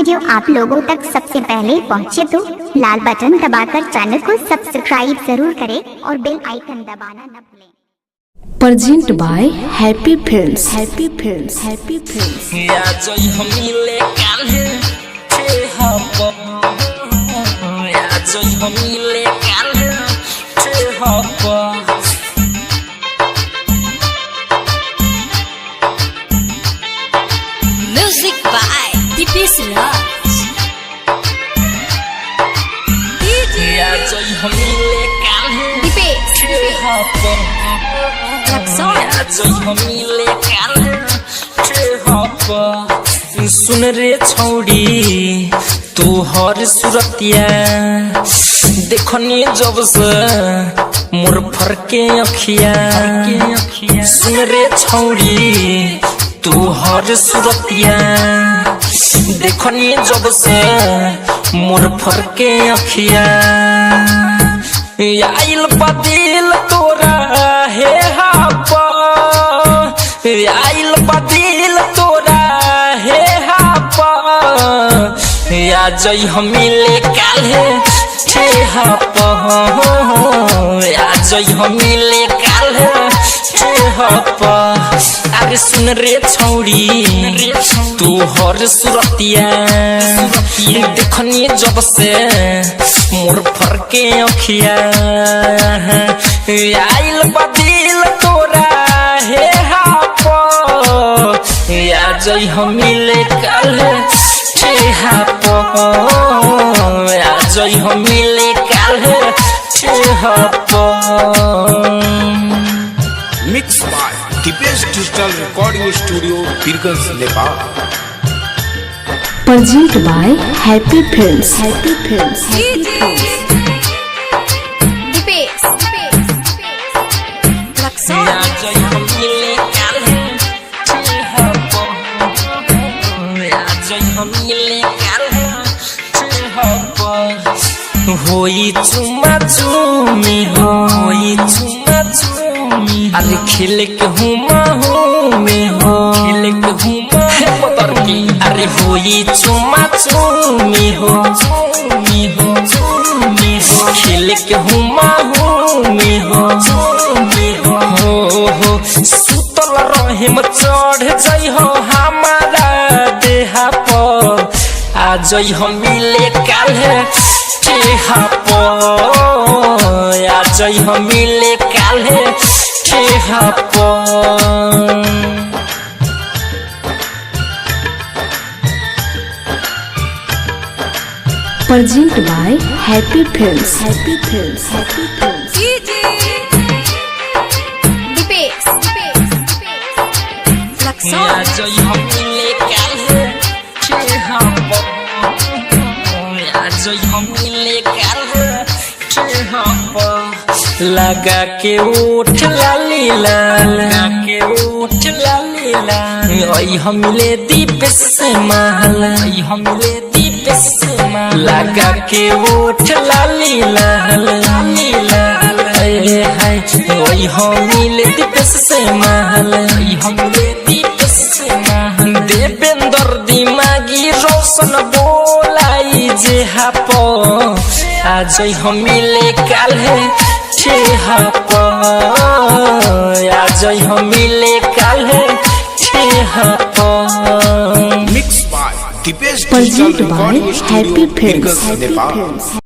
Video आप लोगों तक सबसे पहले पहुंचे तो लाल बटन दबाकर चैनल को सब्सक्राइब जरूर करें और बेल आइकन दबाना न भूलें। Present by happy films. Happy films. Happy films. Music by Dipesh Raj. सुन रे छौड़ी तू हर सुरतिया देखनी जब से मोर फरके अखिया। सुन रे छौड़ी तू हर सुरतिया देखनी जब से मोर फरके अखिया। आइल बदिल तोरा हे हापा, आइल बदिल तोरा हे हापा। या जई हमिले काल्हे छे हापा, या जई हमिले काल्हे छे हापा। अरे सुन रे छौड़ी तू हर सुरतिया देखनी जब से मोर फरके अखिया। आइल बदिल तोरा हे हापा, या जई हमिले काल्हे छे हापा, या जई हमिले काल्हे छे हापा। Mix by Dipesh digital recording studio Birganj Nepal. Present by happy films. Happy films. Happy films. होई चुमा चुमी, होई चुमा चुमी। अरे खेल के हुमा में हो, खेल के हुमा पतर की। अरे होई चुमा चुमी हो, चुमी हो, चुमी हो। खेल के हुमा में हो, चुमी हो। सुतल रहे में चढ़ जाइ हो हमारा देहा पर। आ जाइ हम मिले काल्हे हापो, या जई हम मिले काल्हे हापो। Present by happy films. Happy films. Happy films. या जई हम मिले काल्हे हापो, या जई हम मिले काल्हे हापो। लगा के उठ लाली लाल, लगा के उठ लाली लाल। ओई हमले दीप से महल, ओई हमले दीप से महल। लगा के उठ लाली लाल, लाली लाल। हाय ओई हमले दीप से महल, ओई हमले दीप से महल। देवेंद्र दिमागी रोशन बोलाई जे हापो। आज हम मिले काल्हे छे हापा, आज हम मिले काल्हे छे हापा। Mix by Dipesh present digital by recording happy studio films. Birganj Nepal.